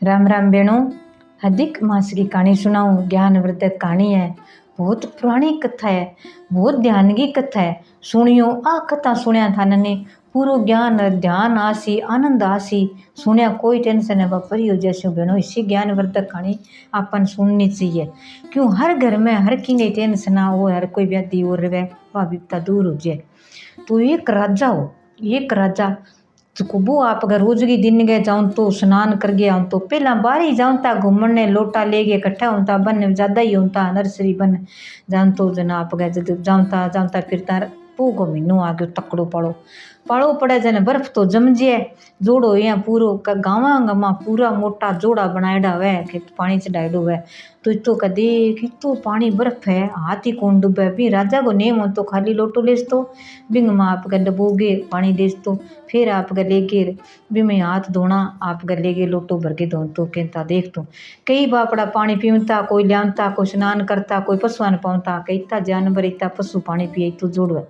राम राम बेणो। अधिक मास की कहानी सुनाऊं। ज्ञानवर्धक कहानी है। बहुत पुरानी कथा है। बहुत ध्यान की कथा है। सुनियो आ कथा सुनिया था ने पूरो ज्ञान ध्यान आसी आनंद आसी। सुनिया कोई टेंशन है वापरी हो जैसे बेणो। इसी ज्ञानवर्धक कहानी अपन सुननी चाहिए। क्यों हर घर में हर की टेंशन हो, हर कोई व्याधि हो रहे वह विपता दूर हो जाए। तो एक राजा हो, एक राजा वो आप अगर रोज की दिन गए जाऊं तो स्नान कर गया हूं तो पहला बाहर ही जाऊं ता घूमने लोटा ले गए इकट्ठा होता बन ज्यादा ही होता नर्सरी बन जान तो जना आप गए जब जाऊंता फिरता पू को महीनों आ गयो तकड़ो पड़ो पाड़ो पड़े जने बर्फ तो जम जे जोड़ो यहाँ पूरो गावा गमा पूरा मोटा जोड़ा बनाएड़ा हुआ है खेत पानी चढ़ाएड़ो हुआ है। तो इतो का देख इतो पानी बर्फ है हाथ ही कौन डूबे भी राजा को नेम हो तो खाली लोटो लेस तो बिंग माँ आप डबोगे पानी देस तो फिर आप ले गिर भी मैं हाथ धोना आप ले गए लोटो भर के धो तो कहता देख तो कई बापड़ा पानी पीवता कोई लियाता कोई स्नान करता कोई पशुआन पाता कई इतना जानवर इतना पशु पानी पिए तो जोड़ है।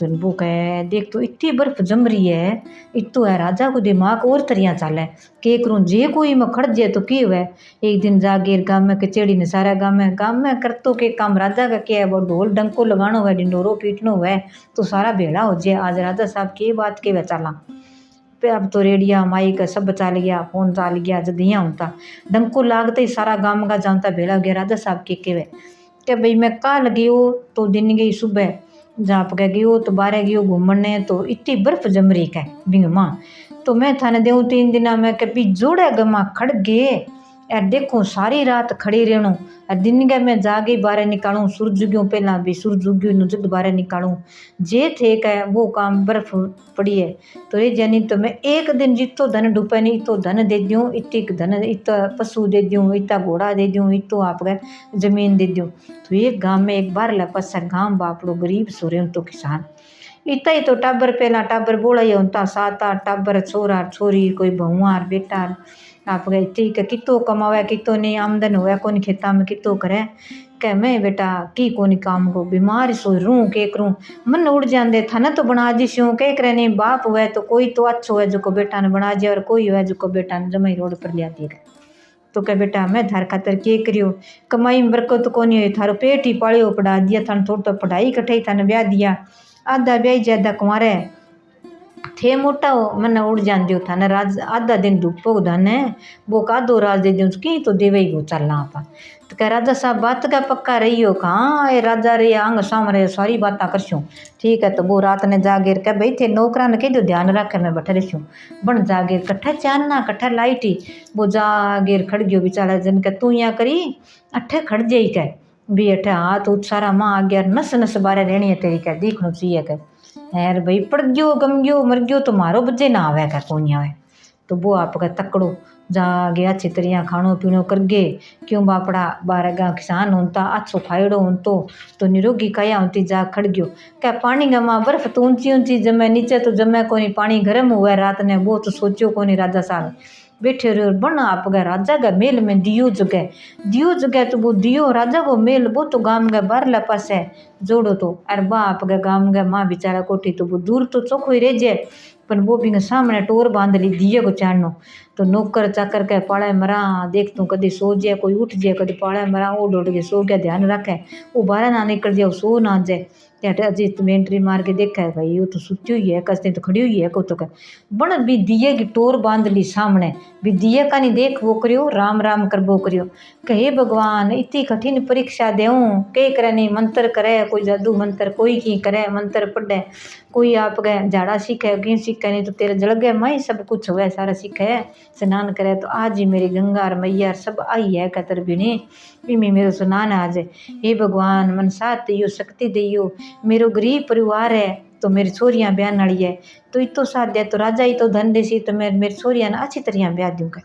वो कहे देख तो इतनी बर्फ जम रही है इतो है राजा को दिमाग और तरिया चाले के करूँ जे कोई में खड़ जाए तो की हुआ। एक दिन जागीर गाँव में कचेड़ी ने सारा गाँव में कर तो के काम राजा का क्या है वो ढोल डंको लगानो है डिंडोरो पीटनो है तो सारा भेड़ा हो जाए। आज राजा साहब की बात के वे चाला पे अब तो रेडिया माइक सब चाल गया फोन चाल गया जब यहाँ होता डंको लागते ही सारा गाँव का जानता भेड़ा हो गया। राजा साहब के वे क्या भाई मैं कल गयो तो दिन गई सुबह जहाँ पे गयो तो बारह गयो घूमने तो इतनी बर्फ जम रही है बिंग माँ तो मैं थाने देऊँ 3 दिन में कभी जोड़े गमा खड़ गए यार देखो सारी रात खड़ी रहूँ और दिन के मैं जागे बारह निकालूँ सूरज उग्यो पहला भी सूरज उग्यो जब बारह निकालूँ जे थे क्या वो काम बर्फ पड़ी है तो ये जानी तो मैं एक दिन जितो धन डूबे नहीं तो धन दे दूँ इतनी धन इतना पशु दे दूँ इतना घोड़ा दे दूँ इतो आप जमीन दे दूँ। तो एक गांव में एक बार लपसा गांव बापड़ो गरीब सोरे तो किसान इतना ही तो टाबर पहला टाबर बोला ही होता 7-8 टाबर छोरा छोरी कोई बहुआर बेटा आप गए ठीक है कितो कमावे कितो नहीं आमदन हुआ कौन खेता में कितो करे कह मैं बेटा की कोनी काम को बीमार सो रू के करूँ मन उड़ जाते था ना तो बना दीशू के करे नहीं बाप हुआ तो कोई तो अच्छो है जो को बेटा ने बना दिया और कोई हुआ जो को बेटा ने जमाई रोड पर लिया दिया तो कह बेटा मैं थार खातर के करियो कमाई में बरकत तो कोनी हुई थारो पेट ही पालियो पढ़ा दिया थाने थोड़ा तो पढ़ाई कठाई थाने ब्याह दिया आधा ब्याह ज्यादा कुमारे थे मोटा हो मन उड़ जान दियो था ना राज आधा दिन धूपो धाने वो कादो राज दे दियो की तो देवे ही गो चलना आपा तो कह राजा साहब बात का पक्का रही हो कहाँ ये राजा रे आंग सामने सारी बात करशूँ ठीक है। तो वो रात ने जागीर कह भाई थे नौकरा ने कह दो ध्यान रखे मैं बैठे रही बन जागीर कट्ठा चानना कट्ठा लाइट ही वो जागीर खड़ गयो बेचारा जन के तू यहाँ करी अठे खड़ जाई कह भी अठे हाथ उठ सारा माँ आ गया नस नस बारे रहनी है तेरी कह देखना चाहिए कह यार भाई पड़ गयो गम गयो मर गयो तो मारो बच्चे ना आवे का कौन आवे। तो वो आपका तकड़ो जा गया अच्छी तरह खानो पीनो कर गे क्यों बापड़ा बारह गा किसान होता अच्छो खाएड़ो हो तो निरोगी काया होती जा खड़ गयो क्या पानी गमा बर्फ तो ऊंची ऊंची जमे नीचे तो जमे कोनी पानी गर्म हुआ रात ने वो तो सोचो कोनी राजा साहब बैठे रहो बन आप गए राजा का मेल में दियो जगह तो वो दियो राजा को मेल वो तो गांव के बारला पास है जोड़ो तो अरे बाप गए गांव के माँ बेचारा कोठी तो वो दूर तो चौखो ही रह जाए पर वो भी सामने टोर बांध ली दिए को चाणनो तो नौकर चाकर के पाड़े मरा देख तू कभी सो जाए कोई उठ जाए कभी पाड़े मरा वो डोड़ के सो गया ध्यान रखे वो बारह ना निकल जाए सो ना जाए त्याटे अजीत तुम एंट्री मार के देखा है भाई वो तो सुती हुई है कसते तो खड़ी हुई है को तो कह बन भी दिए की टोर बांध ली सामने भी दिए का नहीं देख वो करियो राम राम कर वो करियो कहे भगवान इतनी कठिन परीक्षा देऊँ के करे नहीं मंत्र करे कोई जादू मंत्र कोई की करे मंत्र पढ़े कोई आप गए झाड़ा सीखे कहीं सीखे नहीं तो तेरे जल गए माई सब कुछ हुआ सारा सीखे स्नान करे तो आज ही मेरी गंगा और मैया सब आई है कतर भी नहीं इमी मेरो स्नान आज हे भगवान मन साथ दियो शक्ति दियो मेरो गरीब परिवार है तो मेरी छोरियाँ ब्याह वाली है तो इतो साथ दे तो राजा ही तो धन देसी तो मैं मेरी छोरियाँ ना अच्छी तरह ब्याह दूँगा।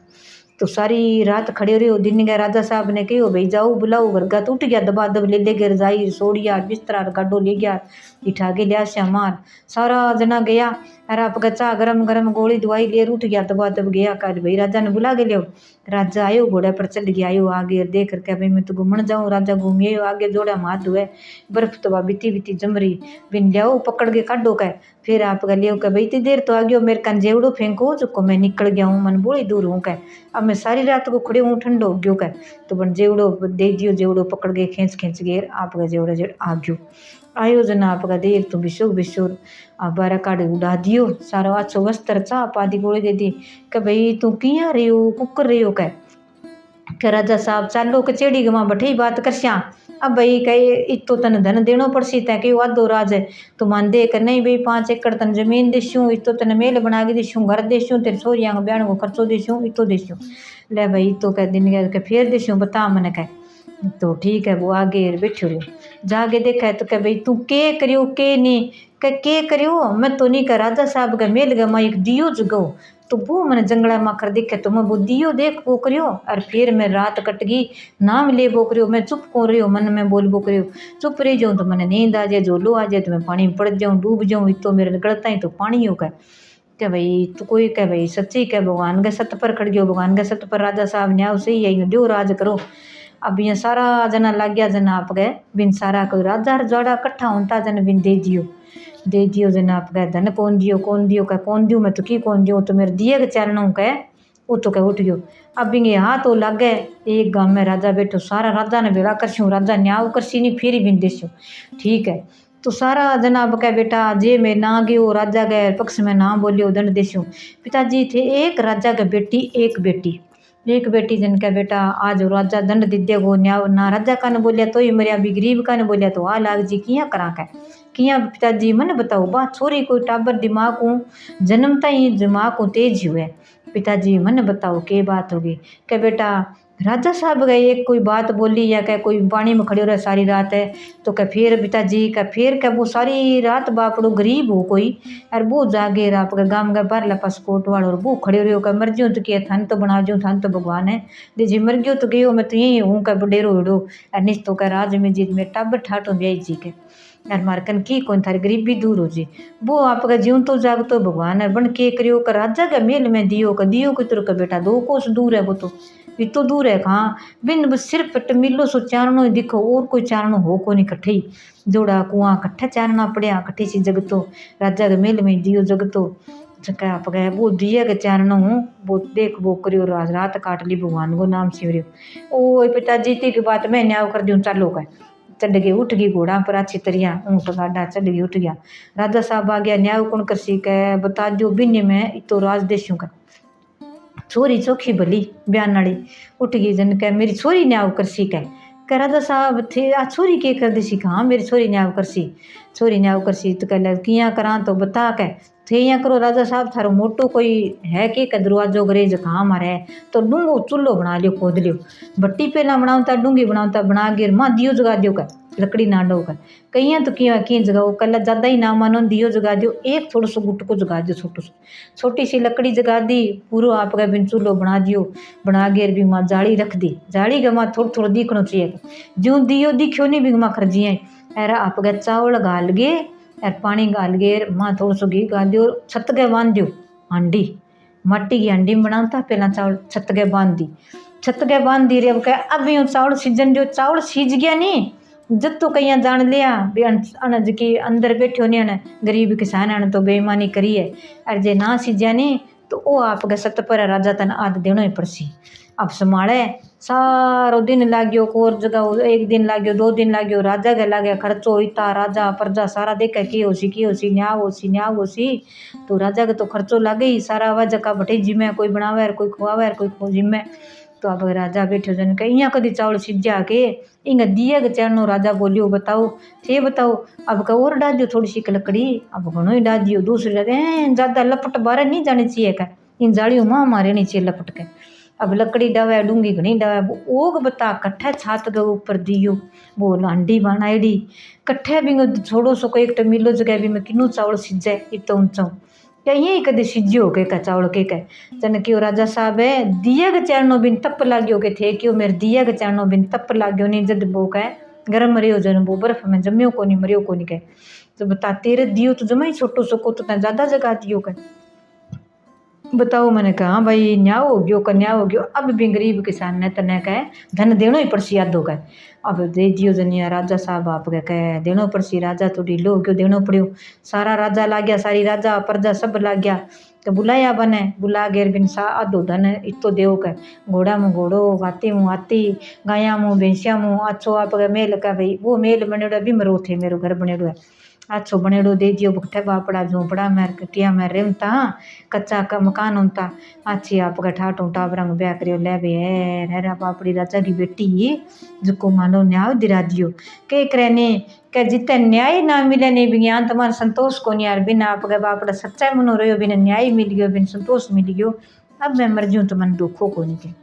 तो सारी रात खड़े रहे दिन गए राजा साहब ने कहो भाई जाओ बुलाओ वर्गा तो उठ गया दबा दब ले ले रजाई सोड़िया बिस्तरा गाडो ले गया इठा के लिया से मार सारा जना गया अरे आपका चाह गरम गरम गोली दवाई ले उठ गया दबा दब गया कल भाई राजा ने बुला के लियो। राजा आयो घोड़े पर चढ़ गया आयो आगे देख करके भाई मैं तो घूमन जाऊँ। राजा घूमिए आगे जोड़ा हाथ धोए बर्फ तो बीती बीती जमरी बिन लियाओ पकड़ के काटो के फिर आप लियो के भाई इतनी देर तो आ गयो मेरे कान जेवड़ो फेंको चुको मैं निकल गया हूँ मन बोली दूर हूँ कै अब मैं सारी रात को खड़े हूँ ठंडो हो गयो कै तो बन जेवड़ो दे दियो जेवड़ो पकड़ के खींच खींच के आपका जेवड़ा जेड़ आ गयो आयोजन आपका देख तो बिशोर बिशोर आप बारह काढ़े उड़ा दियो सारा अच्छो वस्त्र चाप आदि गोली दे दी कि भाई तू किया रही हो कुकर रही हो कह राजा साहब चालो कचेड़ी गवा बठी बात करश्या अब भाई कहे इतो तन धन देनो पड़सी तै कि आधो राज है तो मान दे कर नहीं भाई 5 एकड़ तन जमीन देशूँ इतो तन मेल बना के देशूँ घर देशूँ तेरे छोरियाँ ब्याह को खर्चो देशूँ इतो देशूँ ले भाई तो कह दिन के फिर देशूँ बता मन कह तो ठीक है वो आगे बैठो रहो जाके देखा है तो कह भाई तू के करियो के नहीं के करियो मैं तो नहीं कर राजा साहब का मेल गमा एक दियो जगो तो वो मैंने जंगला माखर देखे तो मैं वो दियो देख वो करियो और फिर मैं रात कट गई नाम ले वो करियो मैं चुप को रही मन में बोल वो करियो चुप रही जाऊँ तो मैंने नींद आ जाए झोलो आ जाए तो मैं पानी में पड़ जाऊँ डूब जाऊँ तो मेरे गलता ही तो पानी होगा क्या भाई तो कोई कह भाई सच्ची कह भगवान के सत पर खड़ गयो भगवान के सत पर राजा साहब न्याय सही है दो राज करो अब ये सारा जना लग गया जना आप गए बिन सारा कोई राजा जोड़ा कट्ठा होता जन बिन दे दियो जना आप गए धन कौन दियो का कौन दियो मैं तो की कौन दियो तो मेरे दिए के चरणों के वो तो कह उठ गयो अब बिंगे हाथ तो लग गए एक गांव में राजा बैठो सारा राजा ने बेड़ा करशूँ राजा न्याव करसी नहीं फिर बिन देशो ठीक है तो सारा जनाब कह बेटा जे मैं ना गयो राजा के पक्ष में ना बोलियो दंड देशो पिताजी थे एक राजा के बेटी एक बेटी जिनका बेटा आज राजा दंड दिद्य गो न्याव ना राजा का न बोलिया तो ही मरिया भी गरीब का न बोलिया तो आ लाग जी किया करा के किया पिताजी मन बताओ बात छोरी कोई टाबर दिमाग को जन्मता ही दिमाग को तेज हुए पिताजी मन बताओ के बात होगी क्या बेटा राजा साहब गए एक कोई बात बोली या क्या कोई पानी में खड़े रहे सारी रात है तो क्या फिर पिताजी का फिर क्या वो सारी रात बापड़ो गरीब हो कोई और वो जागे आपका गांव का बार पास कोट वाल और वो खड़े रहो का मर ज्यो तो किया थान तो बना जो थान तो भगवान है जी मर गयो तो गयो मैं तो यही हूँ का बडेरो हिड़ो और निश्तो का राज में जीत में टाबर ठाटो ब्याई जी के यार मारकन की कौन थारी गरीबी दूर हो जी वो आपका जीव तो जाग तो भगवान है बन के करियो का राजा का मेल में दियो की तरह का बेटा 2 कोस दूर है वो तो इतो दूर है कहाँ बिन बस सिर्फ मिलो सो चारणो दिखो और कोई चारणो हो को नहीं कट्ठे जोड़ा कुआं कट्ठा चारना पड़िया कट्ठी सी जगतो राजा के मेल में दियो जगतो जका आप गए वो दिया के चारणो हूँ वो देख वो करियो रात काट ली भगवान को नाम सिवरियो ओ पिताजी की बात मैं न्याय कर दूँ चालो का चढ़ गए उठ गई घोड़ा पर अच्छी तरिया ऊँट गाडा चढ़ गई उठ गया राजा साहब आ गया न्याय कौन कर सी कह बता दो बिन्नी में तो राज देशों का छोरी चोखी भली बयान वाली उठ गई जन कह मेरी छोरी न्याय कर सी कह राजा साहब थे आ छोरी के कर दी हाँ मेरी छोरी न्याय कर सी तो कह किया करा तो बता कह थे यहाँ करो राजा साहब थारो मोटो कोई है के दरवाजो गरेज कहाँ मारे है तो डूंगो चूल्हो बना लियो खोद लियो भट्टी पहला बनावता डूंगी बनावता बना गिर माँ दियो जगा दियो का लकड़ी ना डो का कहीं तो किया जगाओ कल ज़्यादा ही ना मानो दियो जगा दियो एक थोड़ा सो गुट को जगा दियो छोटी सी लकड़ी जगा दी पूरा आपका बिन चूल्हो बना दियो बना गिर भी माँ जाली रख दी जाली का माँ थोड़ा दिखना चाहिए जो दियो दिखो नहीं भी माँ खर्जिए अरे आपका चावल गाल गे यार पानी गाल गे माँ थोड़ा सो घी गाल दियो छत के बांध दियो हांडी मट्टी की हांडी में बनाता पहला चावल छत के बांध दी रे अब यूँ चावल सीजन जो चावल सीज गया नहीं जब तो कहीं जान लिया अनज की अंदर बैठो नहीं अन गरीब किसान अन तो बेईमानी करी है और जे ना सीजा नहीं तो वो आपके सत पर राजा तन आद देनो ही पड़सी अब संभाले सारो दिन लाग्यो कोर जगह 1 दिन लाग्यो 2 दिन लाग्यो राजा के लागे खर्चो इता राजा प्रजा सारा देखे की होसी न्याय होसी तो राजा के तो खर्चो लागे ही सारा आवाज का बटे जिम्मे कोई बनावे कोई खुआवे कोई खो जिम्मे तो अब राजा बैठो जन कहीं यहाँ कदी चावल सीजा के इंग दिया के चरणों राजा बोलियो बताओ अब का और डाल दियो थोड़ी सी लकड़ी अब घणो ही डाल दियो दूसरी ज़्यादा लपट बारे नहीं जानी चाहिए का इन जाड़ियों माँ मारे नहीं चाहिए लपट के अब लकड़ी डावे डूंगी घनी डावे वो ओग बता कट्ठे छात के ऊपर दियो वो लांडी बनाईडी कट्ठे भी छोड़ो सो एक तो मिलो जगह भी मैं किनू चावल सीजे इतो ऊंचो या यही कदे सीजियो के का चावल के जन क्यों राजा साहब है दिया के चरणों बिन तप लाग्यो के थे क्यों मेरे दिया के चरणों बिन तप लाग्यो नहीं जद बो कह गरम मरियो जन वो बर्फ में जमियो को नहीं मरियो को नहीं कह तो बता तेरे दियो तो जमा ही छोटो सको तो तैं ज़्यादा जगह दियो कर। बताओ मैंने कहा हाँ भाई न्याय हो गयो कन्या हो गयो। अब भी गरीब किसान ने तने कहे धन देनो ही पड़सी यादो कहे। अब दे दियो जनिया राजा साहब आप कहे देनो पड़सी। राजा तो ढीलो क्यों देनो पड़ियो। सारा राजा ला गया सारी राजा प्रजा सब ला गया। तो बुलाया बने बुला गेर बिन सा आधो धन इतो देव कहे। घोड़ा मुँह घोड़ो हाथी मुँह हाथी गाया मुँह भैंसिया मुँह अच्छो आप मेल का भाई वो मेल बनेड़ो भी मरो थे मेरो घर बनेड़ो है अच्छो बनेड़ो दे दियो भट्ठे बापड़ा झोंपड़ा में कटिया में रेमता कच्चा का मकान होता अच्छी आप ठाठो टाबरा में ब्याह करियो ले बे हेरा बापड़ी राजा की बेटी जिको मानो न्याय दिरा दियो के करे ने के जिते न्याय ना मिले नहीं विज्ञान तुम्हारा संतोष को नहीं यार बिना आप बापड़ा सच्चा मनो रहो बिना न्याय मिल गयो बिन संतोष मिल गयो अब मैं मर जाऊँ तो मन दुखो को नहीं के।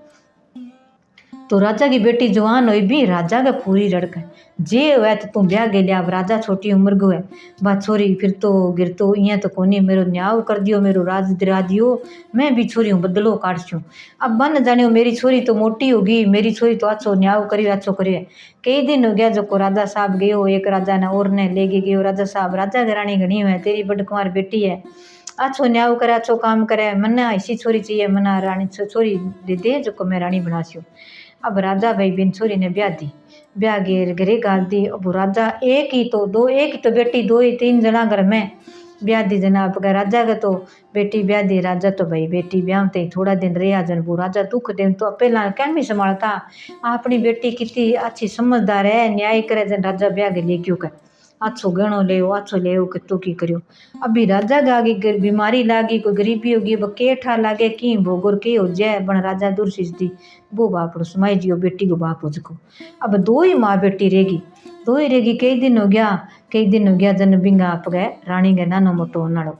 तो राजा की बेटी जवान हुई भी राजा का पूरी रड़क है जे हुआ तो तू ब्याह गया अब राजा छोटी उम्र को है बा छोरी फिर तो गिर तो इं तो कोनी मेरो न्याय कर दियो मेरो राज दिरा दियो मैं भी छोरी हूँ बदलो काट छूँ। अब बन जानियो मेरी छोरी तो मोटी होगी मेरी छोरी तो अच्छो न्याय करियो अच्छो करियो। कई दिन हो गया जो को राजा साहब गयो एक राजा ने और ने ले गयो राजा साहब राजा की रानी घनी है तेरी बड़ कुंवर बेटी है अच्छो न्याय करे अच्छो काम करे मना ऐसी छोरी चाहिए मना रानी छोरी दे दे जो मैं रानी बना छू। अब राजा भाई बिन छोरी ने ब्याह दी ब्याह घेर घरे गाल दी। अब राजा एक ही तो बेटी दो ही तीन जना घर में ब्याह दी जनाब का राजा का तो बेटी ब्याह दी राजा तो भाई बेटी ब्याह ते थोड़ा दिन रहा जन वो राजा दुख दे तो पहला कैन भी संभालता अपनी बेटी कितनी अच्छी समझदार है न्याय करे जन राजा ब्याह के लिए क्यों कर अच्छो गहनो ले अच्छो ले कितो की करियो। अभी राजा के आगे बीमारी लागी कोई गरीबी होगी वो के ठा लागे की भोगोर के हो जाए बन राजा दूर दी वो बाप सुमाई जियो बेटी को बाप उसको। अब दो ही माँ बेटी रहेगी कई दिन हो गया जन बिंगा आप गए रानी गए नानो मोटो नाड़ो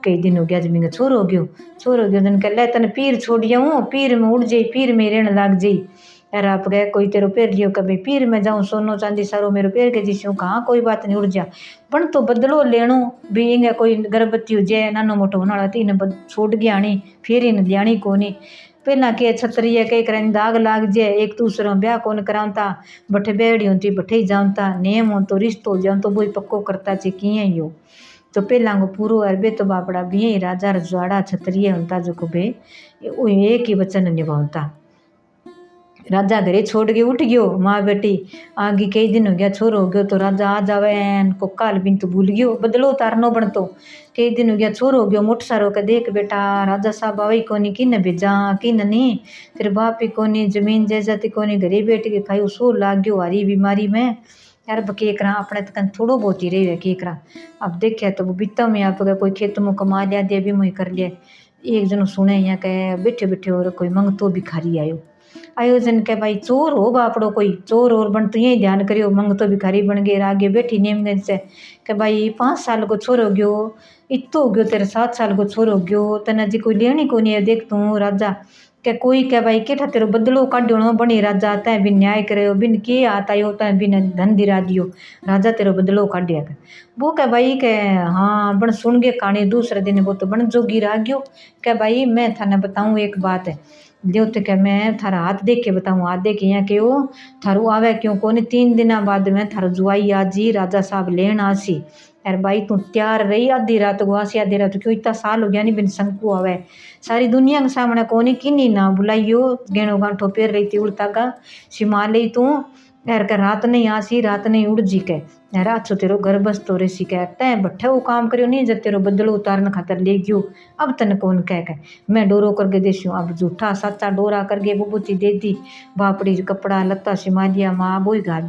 कई दिन हो गया जब बिंगा छोर हो गयो जन कह ले तन पीर छोड़िया हूँ पीर में उड़ जाई पीर में रहने लाग जाई यार आप गए कोई तेरो पैर लियो कभी पीर में जाऊँ सोनो चांदी सारो मेरो पैर के जीशू कहाँ कोई बात नहीं उड़ जा पण तो बदलो लेनो भी इंगे कोई गर्भवती हो जाए नानो मोटो होना तीन छोड़ गया आनी फिर इन लियाणी कोनी पहला के छतरी है कई करें दाग लाग जाए एक दूसरा ब्याह कौन करावता बठे बेड़ी होती बठे ही जाऊँता नेम हो तो रिश्तो हो जाऊँ तो वही पक्को करता चे किए ही हो। तो पहला को पूरो अरबे तो बापड़ा भी राजा रजवाड़ा छतरी होता जो को बे एक ही वचन निभावता। राजा घरे छोड़ के उठ गयो माँ बेटी आगे कई दिन हो गया छोरो हो गयो तो राजा आ जावे को काल बिन तो भूल गयो बदलो उतारनो बनतो कई दिन हो गया छोरो हो गयो मोट सारो के देख बेटा राजा साहब आवे कोनी किन भेजा किन नहीं तेरे बाप ही कोनी जमीन जायदाद कोनी घरे बैठ के खाई सो लाग गयो हारी बीमारी में यार के करा अपने तक थोड़ो बहुत ही रही के करा। अब देखिए तो वो बीता में आप कोई खेत में कमा लिया दिया भी मुँह कर लिया एक जन सुने यहाँ कहे बैठे बैठे और कोई मंगतो भिखारी आयोजन के भाई चोर हो बापड़ो कोई चोर और बन तो यही ध्यान करियो मंग तो भिखारी बन गए आगे बैठी नेमगंज से के भाई 5 साल को छोर हो गयो इतो हो गयो तेरे 7 साल को छोर हो गयो तना जी कोई लेनी को नहीं है देख तू राजा के कोई के भाई के तेरो बदलो काढ़ो बनी राजा तय बिन न्याय करे बिन के आता यो तय बिन धन दिरा दियो राजा तेरो बदलो काढ़िया कर वो के भाई के हाँ बन सुन गए कहानी दूसरे दिन वो तो बन जोगी रह गयो के भाई मैं थाने बताऊँ एक बात है जो तो क्या मैं थारा हाथ देख के बताऊँ हाथ देख यहाँ के वो थारू आवे क्यों को 3 दिन बाद में थारो जुआई आजी राजा साहब लेन आसी यार भाई तू तैयार रही आधी रात को आसी आधी रात क्यों इतना साल हो गया नहीं बिन शंकु आवे सारी दुनिया के सामने कोनी किन्नी ना बुलाइयो गेणो गांठो पैर रही थी उड़ता का सिमा ली तू यार का रात नहीं आसी रात नहीं उड़ जी के यार अच्छो तेरो घर बस तो रेसी कह तय बट्ठे वो काम करियो नहीं जब तेरो बदलो उतारने खातर ले गयो अब तन कौन कह मैं डोरो करके देसी अब झूठा सच्चा डोरा करके बुबूती दे दी बापड़ी कपड़ा लत्ता सिमा दिया माँ बोई गाल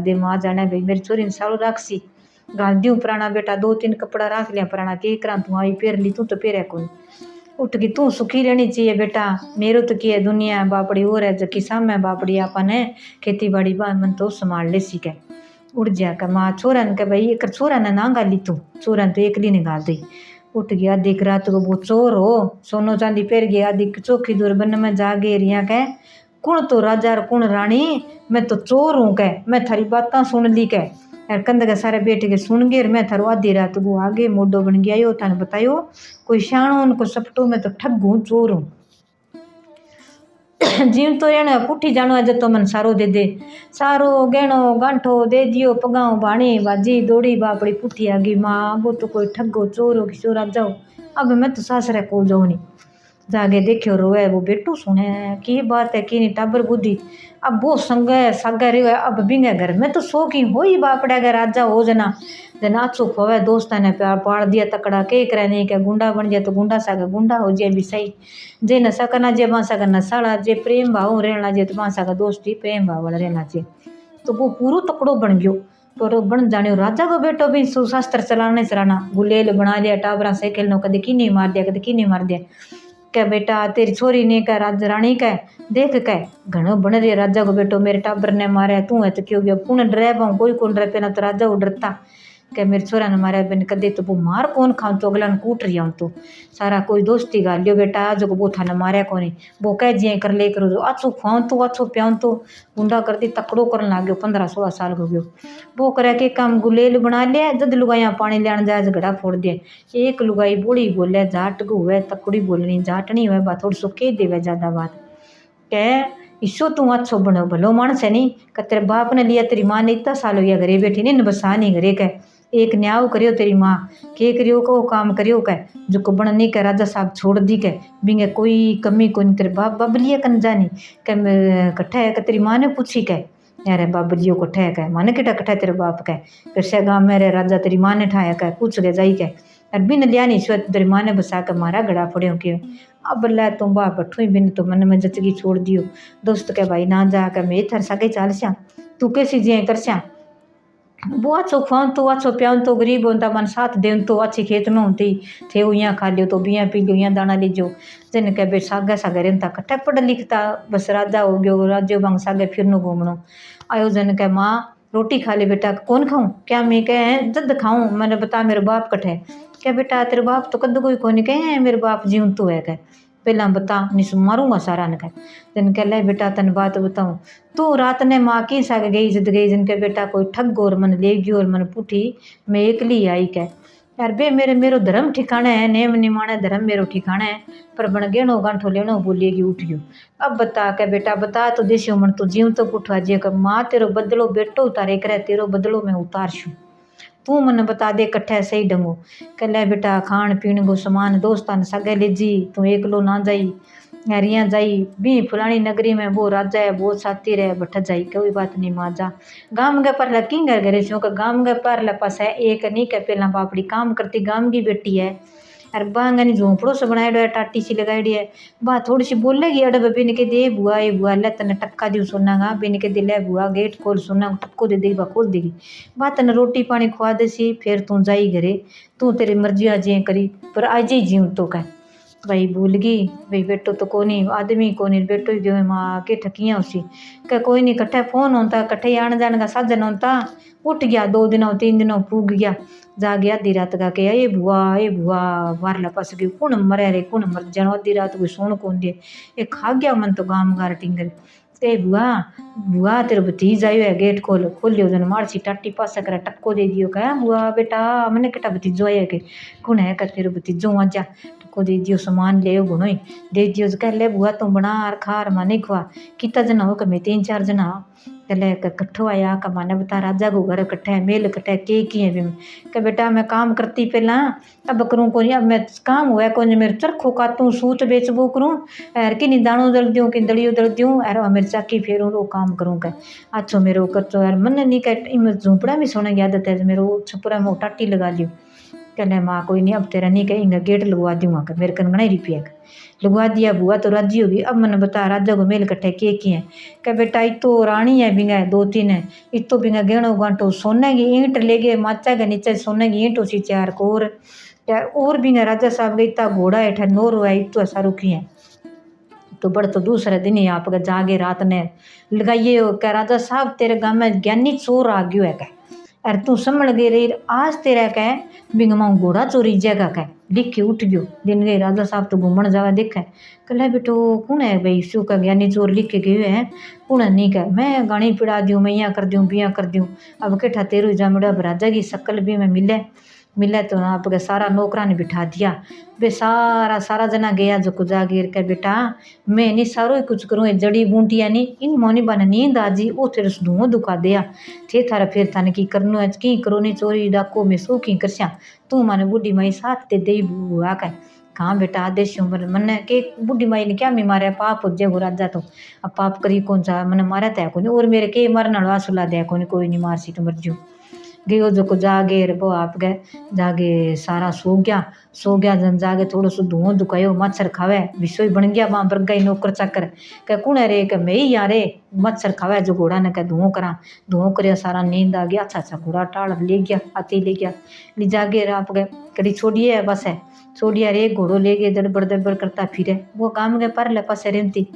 दे माँ जाने भाई मेरी छोरी ने सालो राखसी गाल दियो पुराना बेटा 2-3 कपड़ा राख लिया पुराना के करा तू आई पैर ली तू तो पैर कौन उठ गई तू सुखी रहनी चाहिए बेटा मेरो तो की है दुनिया बापड़ी और है जबकि सामने बापड़ी अपन है खेती बाड़ी मन तो संभाल ले सीखे उड़ जा कर माँ छोरन के भाई एक छोरा ने ना गाली तू छोरन तो एकली ने गाल दी उठ गया देख रात को वो चोर हो सोनो चांदी पैर गया दिख चौकी दूर बन में जा गे रिया कह कुण तो राजा कुण रानी मैं तो चोर हूँ कह मैं थारी बातें सुन ली कह यार कंध के सारे बैठ के सुन गए मैं थारो आधी रात को आगे मोडो बन गया यो थाने बतायो कोई शाणो उनको सपटो मैं तो ठग हूँ चोर हूँ जीव तो रहना पुठी जानो है तो मन सारो दे दे, सारो गहणो गांठो दे दियो, पगाओ भाणी बाजी दौड़ी बापड़ी पुठी आ गई। माँ वो तो कोई ठगो चोर हो किशोर आ जाओ, अब मैं तो सासरे को जाऊँ नहीं। जागे देखियो रोए वो बेटू सुने की बात है की नहीं टाबर बुद्धि, अब वो संग सागा रे अब बिंगे घर में तो सो की हो ही बापड़ा के राजा हो जना जना अच्छो खोवे दोस्ता ने प्यार पाड़ दिया तकड़ा के करे नहीं के गुंडा बन जाए तो गुंडा सागा गुंडा हो जाए भी सही, जे नशा करना जे बांसा करना साड़ा, जे प्रेम भाव रहना जे तो बांसा का दोस्ती प्रेम भाव वाला रहना चाहिए। तो वो पूरो तकड़ो बन गयो। तो बन जाने राजा को बेटो भी सुशास्त्र चलाने चलाना गुलेल बना लिया टाबरा से खेलनो कदे की नहीं मार दिया कदे की नहीं मार दिया। क्या बेटा तेरी छोरी ने कह राजा रानी कह देख कह घणो बन रही राजा को बेटो मेरे टाबर ने मारे तू है तो क्यों गया पुण्य डरे पाऊँ कोई कौन डरे पहना तो राजा वो डरता क्या मेरे छोरा ने मारे बिन कदे तो वो मार कौन खाऊं तो अगला कूट रही हूँ तो सारा कोई दोस्ती गा लियो बेटा आज को वो थाने मारे कोनी वो कह जिये कर ले करो अच्छो खुआऊं तो अच्छो प्याऊं तो गुंडा करती तकड़ो करने लग गयो 15-16 साल हो गयो। वो करे के काम गुलेल बना लिया जद लुगाइया पानी लेने जाए झगड़ा फोड़ दिया। एक लुगाई बूढ़ी बोले जाट को हुए तकड़ी बोलनी जाटनी हुए बात थोड़ी सो कह देवे ज्यादा बात कह ईसो तू अच्छो बनो भलो मानस है नहीं कि तेरे बाप ने लिया तेरी माँ ने इतना साल हो घरे बैठी नहीं बसा नहीं घरे कह एक न्याव करियो तेरी माँ के करियो को काम करियो कह जो को बन नहीं कह राजा साहब छोड़ दी कह बिंगे कोई कमी को नहीं तेरे बाप बबलिया कन जानी कह कट्ठा है तेरी माँ ने पूछी कह यार बाबलियो कट्ठा है कह माने किटा कट्ठा तेरे बाप कह फिर से गाँव मेरे राजा तेरी माँ ने ठाया कह पूछ गए जाई कह और बिन लिया नहीं स्वेत तेरी माँ ने बसा कर मारा गड़ा पड़े क्यों अब लै तुम बा बठू ही बिन तो मन में जचगी छोड़ दियो दोस्त के भाई ना जा कर मैं थर सके चाल श्या तू कैसी जिये कर श्या वो अच्छो खुआऊं तो अच्छो प्याऊं तो गरीब होता मन साथ देन तो अच्छी खेत में होती थे यहाँ खा लियो तो बिया पी लियो यहाँ दाना लीजो जिन कह बे सागे सागे रहता कट्ठा पढ़ लिखता बस राजा हो गयो राज्य बंग सागे फिरनो घूमनो आयो जन कह माँ रोटी खा ले बेटा कौन खाऊं क्या मैं कह जद खाऊं मैंने बता मेरे बाप कट्ठे क्या बेटा तेरे बाप तो कद कोई कौन कहे मेरे बाप जीवन तो है कह पहला बता निस मारूंगा सारा ने कह जन कह ले बेटा तन बात बताऊं तू रात ने माँ की साग गई जिद गई जिनके बेटा कोई ठग और मन ले गयो और मन पुठी मैं एकली आई कह यार बे मेरो धर्म ठिकाने है नेम निमाणे धर्म मेरो ठिकाने है पर बन गेणो गांठो लेनो बोलेगी उठ गयो। अब बता के बेटा बता तो देसियो मन तो जीव तो पुठवा जे का माँ तेरो बदलो बेटो उतारे करे तेरो बदलो मैं उतारशू तू मन बता दे कट्ठे सही ढंगो कह ले बेटा खान पीण को सामान दोस्तान सगे ले जी तू एकलो ना जाई रिया जाई भी फलानी नगरी में वो राजा है वो साथी रहे बठ जाई कोई बात नहीं माँ जा गाम के पर किंग घरे सो का गाम के पर पास है एक नहीं के पहला बापड़ी काम करती गाम की बेटी है अरे बांगनी झोंपड़ो से बनाएडो है टाटी सी लगाईडी है बा थोड़ी सी बोलेगी अड़ब बिन के दे बुआ ये बुआ ले तने टक्का दी सोनागा बिन के दिले बुआ गेट खोल सोना टक्को दे देगी बा खोल देगी बा तने रोटी पानी खुआ दे सी फिर तू जाई घरे तू तेरी मर्जी आ जे करी पर आज ही जीव तो कह भाई भूल गई भाई बेटो तो कोनी आदमी कोनी बेटो ही जो माँ के ठकियाँ उसी क्या कोई नहीं कट्ठे फोन होता कट्ठे आने जाने का साधन होता उठ गया 2 दिनों 3 दिनों पूग गया जा गया आधी रात का के ये बुआ वारला पास गई कौन मरे रे कौन मर जानो आधी रात कोई सोन कौन दे ये खा गया मन तो गाम गार टिंगर ते बुआ तेरे भतीज आयो है गेट खोलियो जन मारसी टाटी पास कर टक्को दे दियो कह बुआ बेटा मैंने केटा भतीजो आया के कौन है कर तेरे भतीजो आजा टक्को दे दियो सामान ले गुनो ही दे दियो कह ले बुआ तू बना खार माने खुआ कितना जना हो कमे 3-4 जना कले कट्ठो आया का माने बता राजा को घर कट्ठे मेल कट्ठे के किए भी के बेटा मैं काम करती पहला अब करूँ को अब मैं काम हुआ को मेरे चरखो काटूँ सूत बेचबो करूँ और कि नहीं दाणो दल दूँ कि दलियो दल दूँ और मेरे चाकी फेरूँ वो काम करूँ कह अच्छो मेरो कच्चो यार मन नहीं कह झोंपड़ा में सोने की आदत है मेरो छपुरा में टाटी लगा लियो कहने माँ कोई नहीं अब तेरा नहीं कहेंगे गेट लगवा दूंगा कर मेरे कन गणाई रुपया लगवा दिया बुआ तो राजी होगी। अब मैंने बता राजा को मेल कट्ठे के किए कह बेटा इतो रानी है बिंगा 2-3 है इतो बिंगा गेणो गांठो सोने की ईंट ले गए माचा के नीचे सोने की ईंट उसी 4 कोर यार और बिंगा राजा साहब गई इतना घोड़ा है नोर हुआ इतो सारू किए तो बड़ तो दूसरे दिन ही आप जागे रात ने लगाइए कह राजा साहब तेरे गाँव में ज्ञानी चोर आ गयो है कह अरे तू संभल गई रही आज तेरा कह बिंगमा घोड़ा चोरी जगह कह लिख के उठ गयो दिन गई राजा साहब तो घूमन जावा देखे कहले बेटो कौन है भाई शू का ज्ञानी चोर लिख के गए हैं कौन नहीं कह मैं गाणी पिड़ा दूँ मैं यहाँ कर दूँ बिया कर दूँ अब केठा तेरू जामड़ा राजा की शकल भी मैं मिले मिले तो आपके सारा नौकरा ने बिठा दिया। बे सारा सारा जना गया जो कुछ जागीर के बेटा मैं नहीं सारो ही कुछ करूँ, जड़ी बूटियाँ नहीं इन मोनी बन नींद आजी ओ तेरे धुआं दुखा दिया थे थारा फिर थाने की करनो है की करो नहीं चोरी डाको में सो की करस्या तू माने बुढ़ी माई साथ ते दे बुआ का कहाँ बेटा आदेश उम्र मन के बुढ़ी माई ने क्या मैं मारे पाप हो जाए राजा तो अब पाप करी कौन सा मन मारा तय को और मेरे के मरना वासुला दे कोई नहीं मार सी तो मर जो गयो जो को जागे वो आप गए जागे सारा सो गया जन जागे थोड़ो सो धुआं दुखायो मच्छर खावे विषय बन गया वहाँ बर गई नौकर चाकर कह कौन है रे कह मैं ही यारे मच्छर खावे जो घोड़ा ने कह धुआं कर सारा नींद आ गया अच्छा घोड़ा टाल ले गया हाथी ले गया ली जागे आप गए कड़ी छोड़िए बस है छोड़िया रे घोड़ो ले गए दड़बड़ करता फिरे वो काम गए पर ले पास रेमती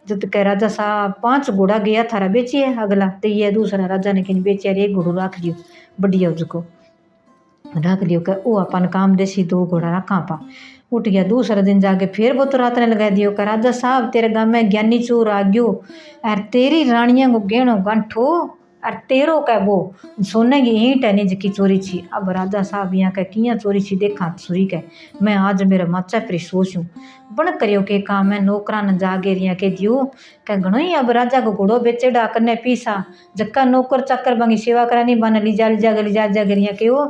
जब कह राजा साहब 5 घोड़ा गया थारा बेचिए अगला तो ये दूसरा राजा ने कहीं बेचिया रे 1 घोड़ो रख लियो बढ़िया उसको रख लियो कह ओ अपन काम देसी 2 घोड़ा रखा पा उठ गया दूसरा दिन जाके फिर वो तो रात ने लगा दियो कह राजा साहब तेरे गाँव में ज्ञानी चोर आ गयो और तेरी रानिया को गेणो गांठो और तेरो कह वो सोने की ईंट है नहीं जिकी चोरी छी अब राजा साहब यहाँ कह किया चोरी छी देखा सुरी कह मैं आज मेरा माचा पर सोच हूँ बन करियो के काम है नौकरा न जागे रिया के दियो कह घणो ही अब राजा को घोड़ो बेचेड़ा कन्ने पीसा जक्का नौकर चाकर बांगी सेवा करानी बन लीजा गरिया के हो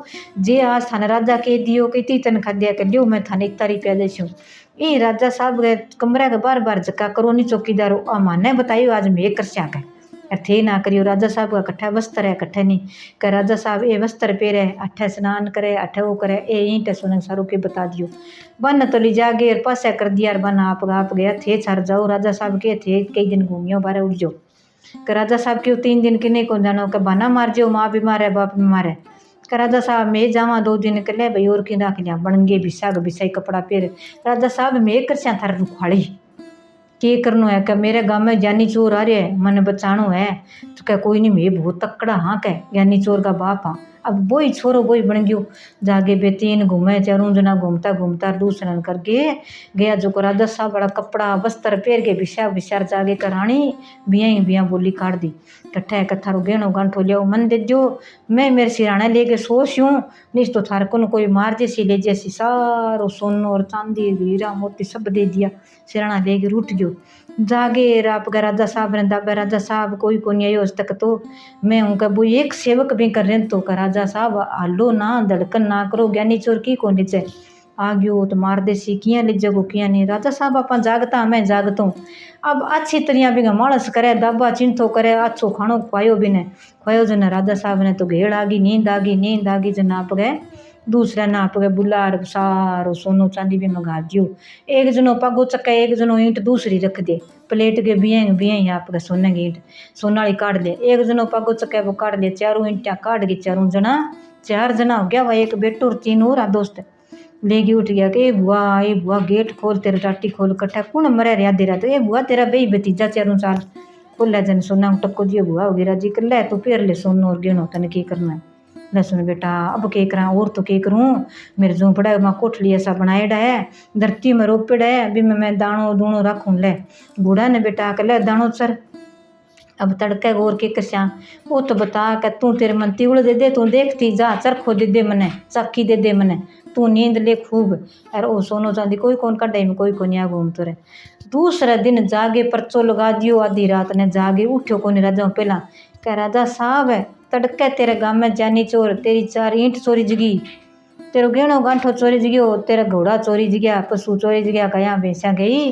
जे आज थाने राजा के दियो कि ती तन खाद्या कर लियो मैं थाने 1 रुपया दे छूँ ये राजा साहब कमरा के बार जक्का करो नहीं चौकीदारो माने बताइयो आज मैं कर स्या कह थे ना करियो राजा साहब का कट्ठा वस्त्र है कट्ठे नहीं कर राजा साहब ये वस्त्र पेरे अठे स्नान करे अठे वो करे ए ईंट सुन सारू के बता दियो बन तो ली जागे पासे कर दिया बन आप गया थे छर जाओ राजा साहब के थे कई दिन घूमियो बारे उठ जाओ कर राजा साहब क्यों 3 दिन किन्ने को जानो के बना मार जो माँ बीमार है बाप बीमार है कर राजा साहब मैं जावा 2 दिन के ले भाई और की रख लिया बन गए बिसाग बिसाई कपड़ा पेर राजा साहब मैं कर स्या थार रुखाड़ी के करनो है क्या मेरे गाँव में ज्ञानी चोर आ रहे है मन बचानो है तो क्या कोई नहीं मैं बहुत तकड़ा हाँ कह ज्ञानी चोर का बाप हाँ अब वही छोरो वही बन गयो जागे बेतीन घूमे चारों जना घूमता दूसरा करके गया जो को राजा साहब बड़ा कपड़ा वस्त्र पेर के बिशार जागे करानी बिया बोली काट दी कट्ठा कथारो गेणो गांठो लियो मन दे जो मैं मेरे सिराने लेके सोचूं नहीं तो थार को कोई मार जैसी ले जैसी सारो सोनो और चांदी हीरा मोती सब दे दिया सिराना लेके रूठ गयो जागे राप का राजा साहब ने दाबा राजा साहब कोई को नहीं आयो आज तक तो मैं हूँ वो एक सेवक भी कर रहे तो का राजा साहब हालो ना धड़कन ना करो ज्ञानी चोर की को नीचे आ गयो तो मार दे सी किया ले जगो किया नहीं राजा साहब अपन जागता मैं जागता हूँ अब अच्छी तरह भी मालस करे दाबा चिंतो करे अच्छो खानो खुआयो भी ने खुआयो जन राजा साहब ने तो घेड़ आ गई नींद आ गई जन आप गए दूसरा नाप गए बुलार सारो सोनो चांदी भी मंगा दियो एक जनो पगो चक्का एक जनो ईंट दूसरी रख दे प्लेट के बिया आप गए सोने की ईंट सोनाली काट ले एक जनो पगो चक्का वो काट ले चारों ईंटा काट गई 4 जना हो गया वह एक बेटो और 3 और दोस्त लेगी उठ गया कि ए बुआ गेट खोल तेरे टाटी खोल कट्ठा कौन मरे रहा दे रहा तो ये बुआ तेरा बे भतीजा 4 साल खोल जन सोना टक्को दिए बुआ वगैरह जी कर ले तो फिर ले सोनो और गेनो तने की करना है ले सुन बेटा अब के करा और तो के करूँ मेरे झोंपड़ा माँ कोठली ऐसा बनाएड़ा है धरती में रोपेड़ा है अभी मैं दाणो दूणो रखूँ ले बूढ़ा ने बेटा कर ले दाणो सर अब तड़के गोर के कस्या वो तो बता के तू तेरे मन तिवड़ दे तू देखती जा चरखो दे मने चाकी दे मने तू नींद ले खूब और ओ सोनो चांदी कोई कौन कड्डे में कोई कोनी आ घूमतो रहे दूसरा दिन जागे परचो लगा दियो आधी रात ने जागे उठ्यो कोनी राजा पहला कह राजा साहब है तड़के तेरे गाँव में जानी चोर तेरी 4 ईंट चोरी जगी तेरो गेणो गांठो चोरी जगियो तेरा घोड़ा चोरी जगया पशु चोरी जगया कया भैंसा गई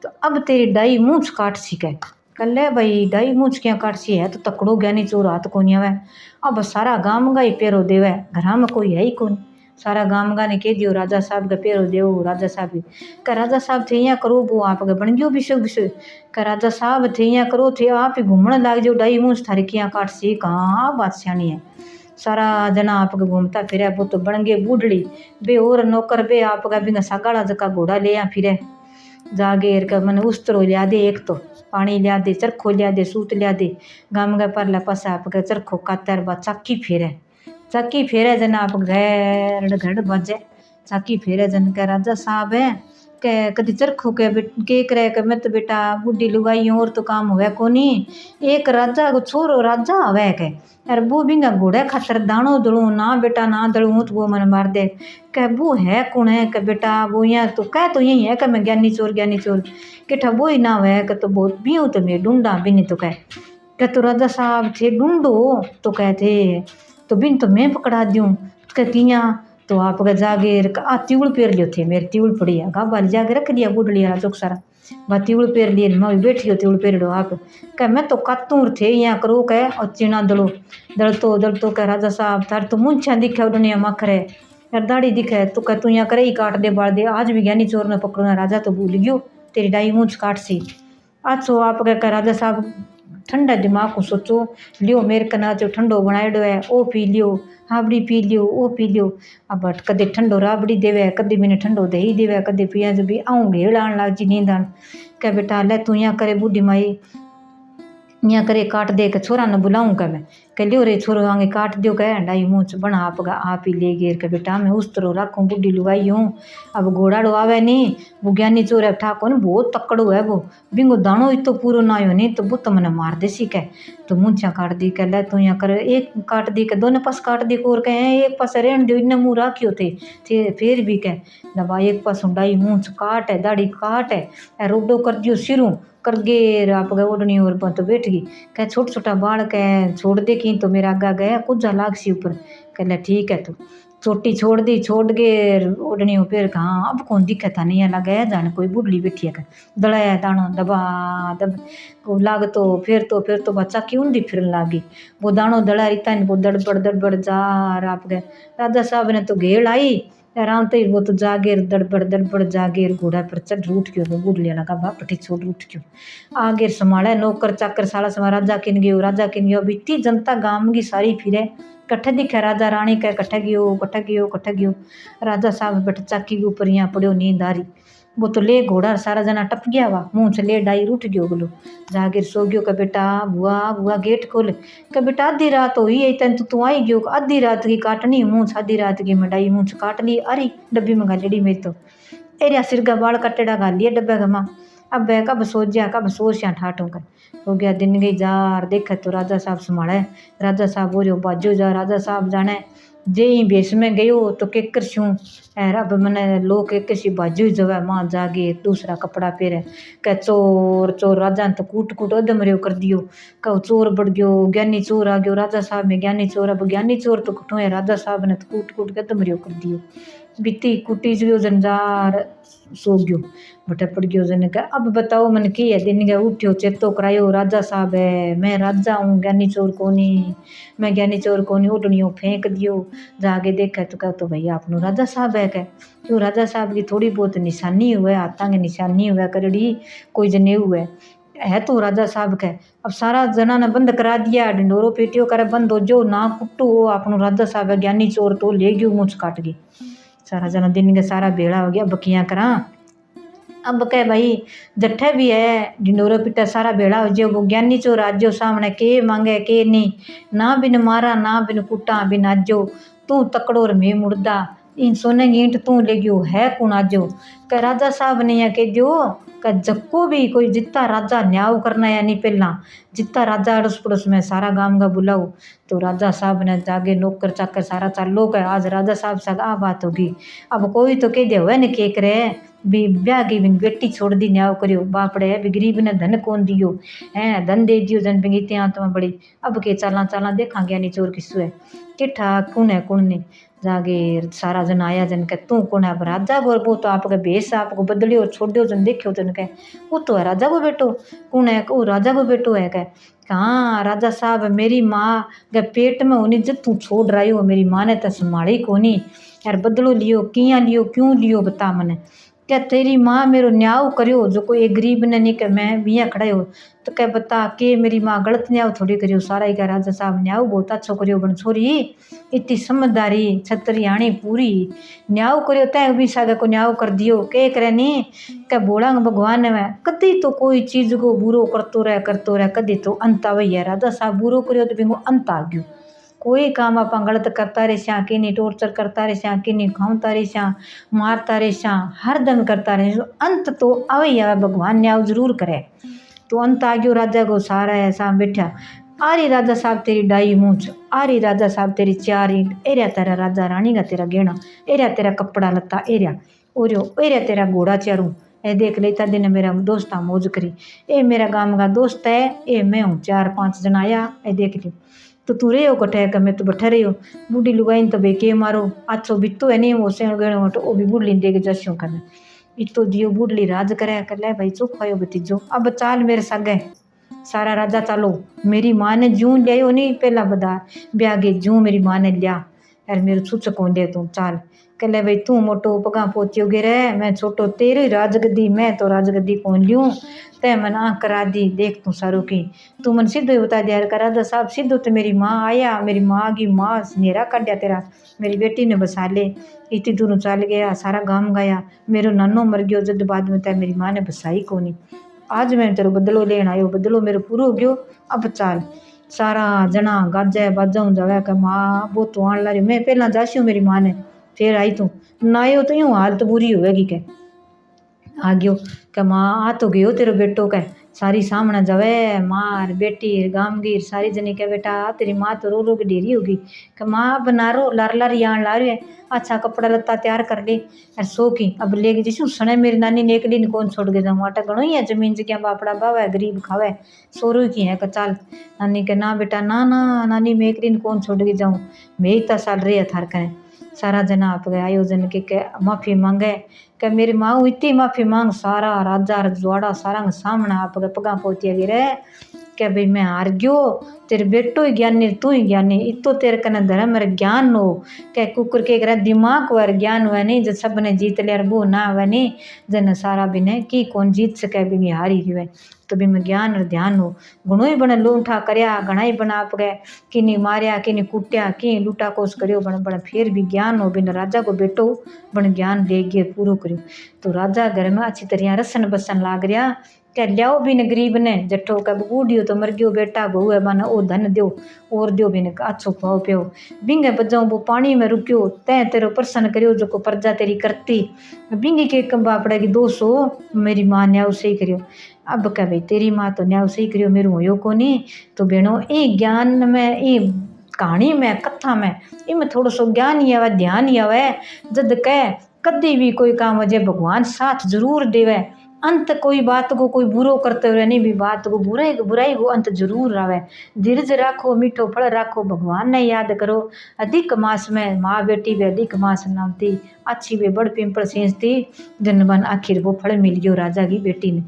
तो अब तेरी डाई मूछ काट सी कह कल ले भाई डाई मूछ क्या काट सी है तो तकड़ो ज्ञानी चोर हाथ को नहीं आवे अब सारा गाँव का ही पेरो देवे घर में कोई है ही कौन सारा गाँव का ने कह दियो राजा साहब का पेरो देव राजा साहब का राजा साहब थे यहाँ करो वो आप बन गयो विषय का राजा साहब थे यहाँ करो थे आप ही घूमने लाग जाओ डाई मूछ थारी किया काट सी कहाँ बात सियानी है सारा जना आप घूमता फिरे वो तो बन गए बूढ़ड़ी बे और नौकर बे आपका बिना सागाड़ा जका घोड़ा ले फिरे जागेर का मन उस्तरो लिया दे एक तो पानी लिया दे चरखो लिया दे सूत लिया दे गाम गए परला पासा आप चरखो कातर बा चाकी फेरे जन आप घर बजे चाकी फेरे जन के राजा साहब है कै कदी चरखो के करे के मैं तो बेटा बुढ़ी लुगाई हूं और तो काम हुआ कोनी। एक राजा को छोरो राजा हवे के अरे वो बिंगा घोड़े खातर दाणो दलू ना बेटा ना दलू तो वो मन मार दे। कह वो है कौन है के बेटा वो यहाँ तो कह तो यही है कि मैं ज्ञानी चोर केठा वो ही ना है कि तो बहुत भी तो मैं ढूंढा भी नहीं तो कह तो राजा साहब थे ढूंढो तो कहते तो बिन तो मैं पकड़ा दूँ कह किया तो आप जागेर आ त्यूल पेर लियो थे मेरे त्यूल पड़ी है गाबा जाके रख दिया बुढ़ लिया चौक सारा बा त्यूल पेर लिए मैं बैठी हो त्यूल पेर आप कह मैं तो कातूर थे यहाँ करो कह और चिना दल तो कह राजा साहब थार तो मुंछा दिखे दुनिया मखरे यार दाढ़ी दिखे तो कह तू यहाँ करे ही काट दे बाल दे आज भी ज्ञानी चोर ने पकड़ना राजा तो भूल गयो तेरी डाई मूंछ काट सी अच्छो आप कह राजा साहब ठंडा दिमाग को सोचो लियो मेरे कना जो ठंडो बनाएडो है ओ पी लियो हाबड़ी पी लियो ओ पी लियो अब कदे ठंडो राबड़ी देवे कदे मैंने ठंडो दही देवे कदे पिया जो भी आऊँ घेड़ आन लाग जी नींद आन कह बेटा ले तू यहाँ करे बूढ़ी माई यहाँ करे काट दे के छोरा ने बुलाऊं कह मैं कह लियो रे छोरो आगे काट दियो कह डाई मूछ बना आप ही ले गेर के बेटा मैं उस तरह रखूँ बुढ़ी लुगाई हूँ अब घोड़ाड़ो आवे नहीं वो ज्ञानी चोर है ठाको ने बहुत तकड़ो है वो बिंगो दाणो इतो पूरो ना हो नहीं तो वो तो मैंने मार दे सी कह तो मूछा काट दी कह ले तू यहाँ कर एक काट दी कह दोनों पास काट दी कोर कह एक पास रहन दो इन्हें मुँह राखियो थे फिर भी कह दबा एक पास डाई मूछ काट है दाढ़ी काट है रोडो कर दियो सिरों कर गेर आप गए ओढ़नी और तो बैठ गई कह छोटा छोटा बाल कह छोड़ दे कि तो मेरा आगा गया कुछ लाग सी ऊपर कह ठीक है तो चोटी छोड़ दी छोड़ के ओढ़नी फिर कहाँ अब कौन दिक्कत था नहीं लगा जाने कोई बुढ़ली बैठी है दड़ाया दाणो दबा दब लाग तो फिर बच्चा क्यों दी फिर लागी वो दाणो दड़ा रीता वो दड़बड़ जा आप गए राजा साहब ने तो घेड़ आई आराम तो वो तो जागेर दड़बड़ जागेर घोड़ा पर चढ़ उठ गयो बुढ़ लिया लगा बापटी छोड़ उठ गयो आगे संभाले नौकर चाकर साला समा राजा किन गयो बीती जनता गांव की सारी फिरे कट्ठे दिखे राजा रानी कह कट्ठे गयो राजा साहब बैठ चाकी के ऊपर यहाँ पड़ो नींद आ रही वो तो ले घोड़ा सारा जना टप गया वा मुँह से ले डाई उठ गयो बोलो जागिर सो गयो कह बेटा बुआ गेट खोल कह बेटा आधी रात हुई है तेन तो तू आई गयो आधी रात की काटनी मुँह आधी रात की मिठाई मुँह काट ली अरे डब्बी में गाली मेरी तो एरिया सिर का बाल कट्टेड़ा गाल लिया डब्बे का माँ अब कब सोच जा कब सोच या ठाठों कर हो गया दिन गई जार देखे तो राजा साहब संभाले राजा साहब हो जो बाजो जा राजा साहब जाने जे ही बेस में गयो तो केकर छूँ अब मैंने लोग एक सी बाजू जवा माँ जागे दूसरा कपड़ा पहरे कह चोर राजा ने तो कूट अदम रो कर दियो कहो चोर बढ़ गयो ज्ञानी चोर आ गयो राजा साहब में ज्ञानी चोर अब ज्ञानी चोर तो कुटो है राजा साहब ने तो कूट के अदम रो कर दियो बीती कुटी जो जंजार सो गयो बटे पड़ गयो जन का अब बताओ मन की है दिन गया उठ्यो चेतो करायो राजा साहब है मैं राजा हूँ ज्ञानी चोर कोनी मैं ज्ञानी चोर कोनी उठनियो फेंक दियो जाके देखा तो कह तो भैया आपनो राजा साहब है कह तो राजा साहब की थोड़ी बहुत निशानी हुए हाथा की निशानी हुआ करड़ी कोई जने हुए है तो राजा साहब के अब सारा जना ने बंद करा दिया ढिंडोरो पेटियो करे बंद हो जो ना कुट्टू हो आपनो राजा साहब है ज्ञानी चोर तो ले गयो मुझ काट गई सारा जना दिन के सारा भेड़ा हो गया बकियाँ करा अब कह भाई जट्ठे भी है ढिंडोरा पिटा सारा भेड़ा हो जो वो ज्ञानी चोर आजो सामने के मांगे के नहीं ना बिन मारा ना बिन कुटा बिन आजो तू तकड़ो और मैं मुर्दा इन सोने की ईंट तू ले गयो है कौन आजो कह राजा साहब ने यहाँ कह दियो कह जक्को भी कोई जितना राजा न्याव करना या नहीं पहला जितना राजा अड़ोस पड़ोस में सारा गांव का बुलाओ तो राजा साहब ने जागे नौकर चाकर सारा चालो है आज राजा साहब से आ बात होगी अब कोई तो कह दे हुए न के करे भी ब्याह की बिन बेटी छोड़ दी न्याव करियो बापड़े भी गरीब ने धन कौन दियो है धन दे दियो जन बिंगी आत्मा बड़ी अब के चाला देखा ज्ञानी चोर किसु है किठा कौन है कौन नहीं जागे सारा जन आया जन के तू कौन है अब राजा को वो तो आपके भेष आपको बदलियो छोड़ियो जन देखियो जन के वो तो है राजा को बेटो कौन है वो राजा को बेटो है कह हाँ राजा साहब मेरी माँ के पेट में होनी जब तू छोड़ रही हो मेरी माँ ने तो संभाली को नहीं यार बदलो लियो किया लियो क्यों लियो बता मने क्या तेरी माँ मेरो न्याव करियो जो कोई एक गरीब ने नहीं कर मैं बिया खड़े हो तो क्या बता के मेरी माँ गलत न्याव थोड़ी करियो सारा ही का राजा साहब न्याव बहुत अच्छा करियो बन छोरी इतनी समझदारी छतरी आनी पूरी न्याव करियो तय भी सागे को न्याव कर दियो के करे नहीं क्या बोला भगवान में कदी तो कोई चीज को बुरो करतो रह कदी तो अंत आवे है राजा साहब बुरो करियो तो बिंगो अंत आ गयो कोई काम आप गलत करता रहे कि नहीं टॉर्चर करता रहे कि नहीं खाऊता रहे मारता रहे हर दम करता रहे अंत तो आवे ही आवे भगवान न्याय जरूर करे। तो अंत आ गयो राजा को सारा ऐसा बैठा आरी राजा साहब तेरी डाई मूंछ आरी राजा साहब तेरी चार ईंट एरिया तेरा राजा रानी का तेरा गेना एरिया तेरा कपड़ा लत्ता एरिया ओरियो एरिया तेरा घोड़ा चारू ए देख लेता दिन मेरा दोस्ता मौज करी ए मेरा गांव का दोस्त है ए मैं हूँ 4-5 जना आया ए देख ली तो तू रे हो कटे का मैं तो बैठा रही हो बूढ़ी लुगाई तो बे के मारो अच्छो बितो है नहीं वो से गणो तो वो भी बूढ़ दे के जस्यों कर इतो दियो बूढ़ली राज करे कर ले भाई चुप खायो भतीजो अब चाल मेरे सगे सारा राजा चालो मेरी माँ ने जूं लिया नहीं पहला बदा ब्यागे जूं मेरी माँ ने लिया यार मेरे छुच कौन दे तू चाल कहले भाई तू मोटो पगा पोतियो गिरे मैं छोटो तेरी राजगद्दी मैं तो राजगद्दी कौन लियूं तय मन आँख करा दी देख तू सारो की तू मन सीधो ही बता दिया कर राजा साहब सीधो तो मेरी माँ आया मेरी माँ की माँ नेरा काटिया तेरा मेरी बेटी ने बसा ले इतनी दूर चल गया सारा गांव गया मेरो नानो मर गयो जद बाद में तय मेरी माँ ने बसाई को नहीं आज मैं तेरो बदलो लेन आयो बदलो मेरो पूरो हो गयो अब चाल सारा जना गाजे बाजाऊं जावे के माँ वो तो आन ला मैं पहला जासियो मेरी माँ ने फिर आई तू ना आयो तो यूँ हालत बुरी होवेगी के आ गयो के माँ आ तो गयो तेरो बेटो के सारी सामने जावे मार बेटी गामगीर सारी जनी के बेटा तेरी माँ तो रो रो के डेरी होगी के माँ बना रो लार लार यान ला रहे अच्छा कपड़ा लत्ता तैयार कर ले और सो की अब लेके जिसू सने मेरी नानी ने एक दिन कौन छोड़ के जाऊँ आटा गणो ही है जमीन जगह बापड़ा बावे गरीब खावे सोरू की है कचाल नानी के ना बेटा ना ना नानी मैं एक दिन कौन छोड़ के जाऊँ मैं इतना साल रहे थार करें सारा जना आप गए आयोजन के माफ़ी मांगे कि मेरी माँ इतनी माफ़ी मांग सारा राजा रजवाड़ा सारा सामने आप गए पगा पोतिया गिरे कि भाई मैं हार गयो तेरे बेटो ही ज्ञानी तू ही ज्ञानी इतो तेरे कने धर्म मेरे ज्ञान हो क्या कुकर के करे दिमाग वर ज्ञान हुआ नहीं जो सब ने जीत लिया वो ना हुआ नहीं जन सारा भी ने की कौन जीत सके भी हारी हुए तो भी मैं ज्ञान और ध्यान हो घणो ही बने लूठा करया घना ही बना आप गए किनी मारिया किनी कुटिया कि लूटा कोस करियो बन बन फिर भी ज्ञान हो बिन राजा को बेटो बन ज्ञान दे गए पूरो करियो तो राजा घर में अच्छी तरह रसन बसन लाग रहा क्या लियाओ भी ने गरीब ने जट्ठो का बूढ़ियो तो मर गयो बेटा बहू है माना ओ धन दो और दो भी ने अच्छो खाओ पियो बिंगे बजाऊं वो पानी में रुकियो तय तेरो प्रसन्न करियो जो को प्रजा तेरी करती बिंगी के कंबा पड़ेगी 200 मेरी माँ न्याय सही करियो अब क्या भाई तेरी माँ तो न्याय सही करियो मेरू होयो को नहीं तो बेनो ए ज्ञान में ए कहानी में कथा में इनमें थोड़ो सो ज्ञान ही आवे ध्यान ही आवे जद कह कभी भी कोई काम हो जाए भगवान साथ जरूर देवे अंत कोई बात को कोई बुरो करते हुए नहीं भी बात को बुराई को अंत जरूर आवे धीरज राखो मीठो फल राखो भगवान ने याद करो अधिक मास में माँ बेटी भी अधिक मास नामती अच्छी वे बड़ पिंपल सींचती जनबन आखिर वो फल मिल गयो राजा की बेटी ने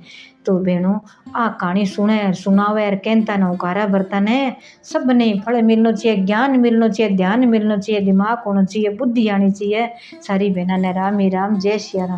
तो बहनों आ कहानी सुने सुनावे और कहता न उकारा बर्तन है सब ने फल मिलना चाहिए ज्ञान मिलना चाहिए ध्यान मिलना चाहिए दिमाग होना चाहिए बुद्धि आनी चाहिए सारी बहना ने राम ही राम जय श्री राम।